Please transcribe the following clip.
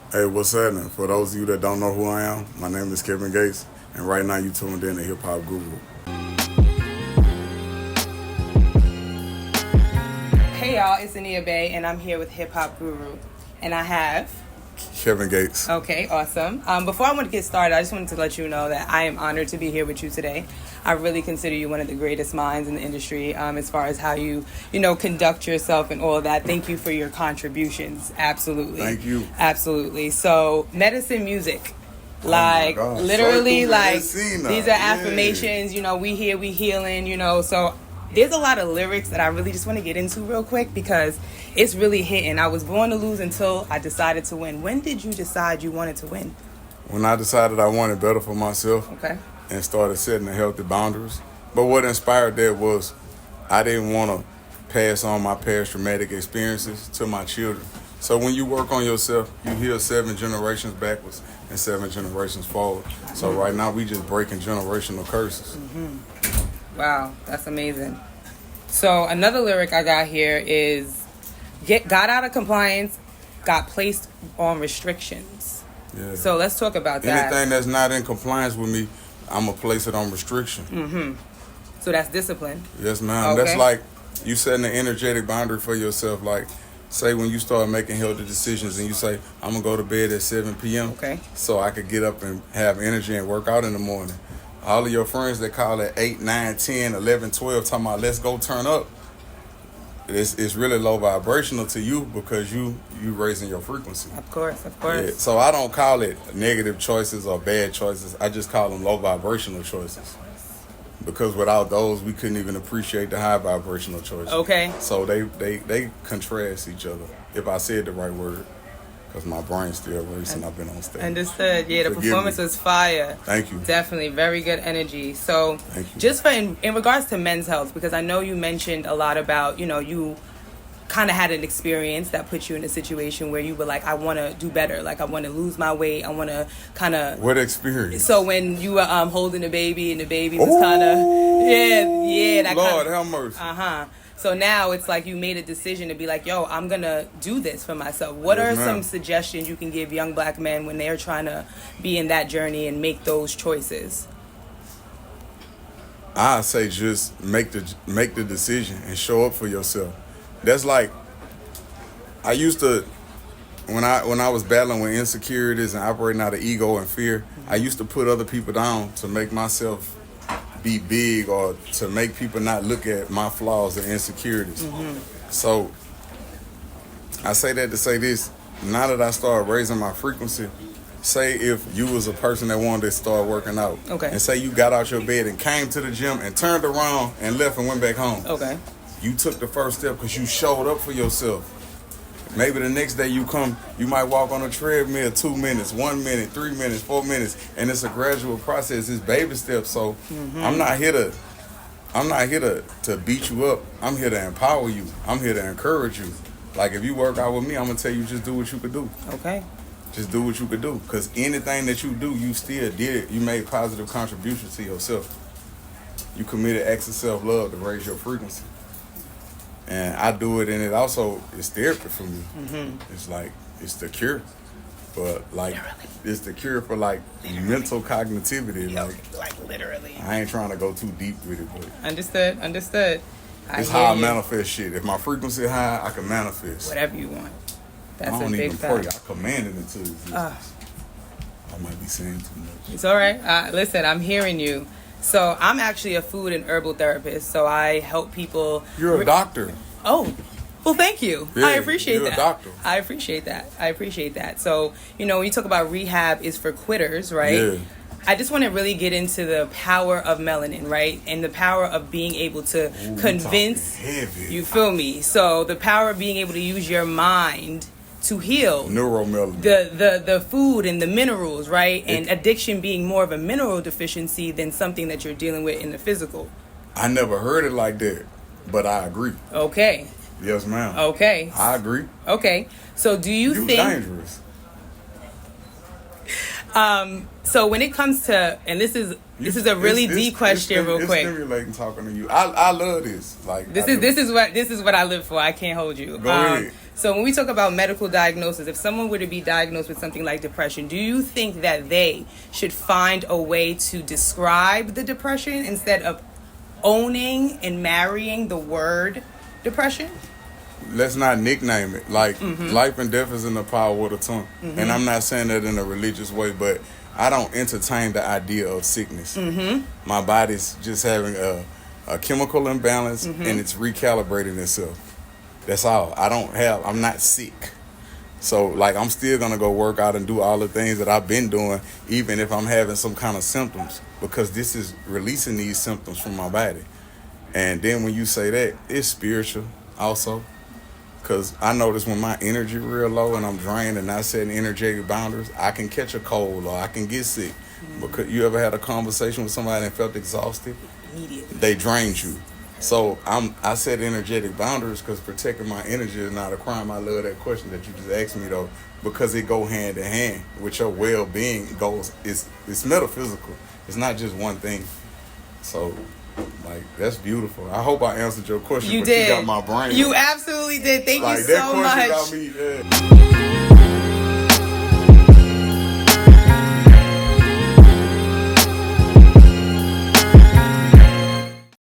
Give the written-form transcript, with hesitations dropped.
Hey, what's happening? For those of you that don't know who I am, my name is Kevin Gates, and right now you tuned in to Hip Hop Guru. Hey y'all, it's Ania Bey, and I'm here with Hip Hop Guru, and I have Kevin Gates. Okay, awesome. Before I want to get started, I just wanted to let you know that I am honored to be here with you today. I really consider you one of the greatest minds in the industry as far as how you conduct yourself and all of that. Thank you for your contributions. Absolutely. Thank you. Absolutely. So, medicine music. Like, literally, like, these are affirmations, we here, we healing, so there's a lot of lyrics that I really just want to get into real quick because it's really hitting. I was born to lose until I decided to win. When did you decide you wanted to win? When I decided I wanted better for myself, okay, and started setting the healthy boundaries. But what inspired that was I didn't want to pass on my past traumatic experiences to my children. So when you work on yourself, you heal 7 generations backwards and 7 generations forward. So right now we just breaking generational curses. Mm-hmm. Wow, that's amazing. So another lyric I got here is, got out of compliance, got placed on restrictions. Yeah. So let's talk about that. Anything that's not in compliance with me, I'm going to place it on restriction. Mm-hmm. So that's discipline. Yes, ma'am. Okay. That's like you setting an energetic boundary for yourself. Like, say when you start making healthy decisions and you say, I'm going to go to bed at 7 p.m. Okay. So I could get up and have energy and work out in the morning. All of your friends that call at 8, 9, 10, 11, 12 talking about let's go turn up, it's really low vibrational to you because you raising your frequency. Of course. Yeah. So I don't call it negative choices or bad choices. I just call them low vibrational choices. Because without those, we couldn't even appreciate the high vibrational choices. Okay. So they contrast each other, if I said the right word. Because my brain's still racing. I've been on stage. Understood. Yeah, the performance was fire. Thank you. Definitely. Very good energy. So, just for in regards to men's health, because I know you mentioned a lot about, you kind of had an experience that put you in a situation where you were like, I want to do better. Like, I want to lose my weight. I want to kind of... What experience? So, when you were holding the baby and the baby was kind of... Yeah. That Lord, have mercy. Uh-huh. So now it's like you made a decision to be like, yo, I'm going to do this for myself. What are some suggestions you can give young black men when they're trying to be in that journey and make those choices? I say just make the decision and show up for yourself. That's like, I used to, when I was battling with insecurities and operating out of ego and fear, I used to put other people down to make myself be big or to make people not look at my flaws and insecurities. Mm-hmm. So I say that to say this, now that I started raising my frequency, say if you was a person that wanted to start working out, okay, and say you got out your bed and came to the gym and turned around and left and went back home. Okay. You took the first step because you showed up for yourself. Maybe the next day you come, you might walk on a treadmill 2 minutes, 1 minute, 3 minutes, 4 minutes, and it's a gradual process. It's baby steps. So I'm not here to beat you up. I'm here to empower you. I'm here to encourage you. Like if you work out with me, I'm gonna tell you just do what you could do. Okay. Just do what you could do. Because anything that you do, you still did. You made positive contributions to yourself. You committed acts of self-love to raise your frequency. And I do it, and it also is therapy for me. Mm-hmm. It's like, it's the cure. But, like, it's the cure for, like, mental cognitivity. Like literally. I ain't trying to go too deep with it, but... Understood. It's how I manifest shit. If my frequency high, I can manifest. Whatever you want. That's I don't a big even pray. fact. I commanded it to existence. I might be saying too much. It's all right. Listen, I'm hearing you. So I'm actually a food and herbal therapist. So I help people. You're a doctor. Oh, well, thank you. Yeah, I appreciate you're that. A doctor. I appreciate that. So, when you talk about rehab is for quitters, right? Yeah. I just want to really get into the power of melanin, right? And the power of being able to convince. You feel me? So the power of being able to use your mind to heal neuromelanin, the food and the minerals, right? And addiction being more of a mineral deficiency than something that you're dealing with in the physical. I never heard it like that, but I agree. Okay. Yes, ma'am. Okay. I agree. Okay. So do you think dangerous? So when it comes to, and this is a really deep question, real quick. It's stimulating talking to you. I love this. Like this is what I live for. I can't hold you. Go ahead. So when we talk about medical diagnosis, if someone were to be diagnosed with something like depression, do you think that they should find a way to describe the depression instead of owning and marrying the word depression? Let's not nickname it. Like, life and death is in the power of the tongue. And I'm not saying that in a religious way, but I don't entertain the idea of sickness. My body's just having a chemical imbalance, and it's recalibrating itself. That's all. I'm not sick. So, like, I'm still going to go work out and do all the things that I've been doing, even if I'm having some kind of symptoms, because this is releasing these symptoms from my body. And then when you say that, it's spiritual also. Because I notice when my energy real low and I'm drained and not setting energetic boundaries, I can catch a cold or I can get sick. Because you ever had a conversation with somebody and felt exhausted? Immediately. They drained you. So I set energetic boundaries because protecting my energy is not a crime. I love that question that you just asked me though, because it go hand in hand with your well-being. It's metaphysical. It's not just one thing. So, like, that's beautiful. I hope I answered your question. You but did. You got my brain. You absolutely did. Thank you so that question much. got me.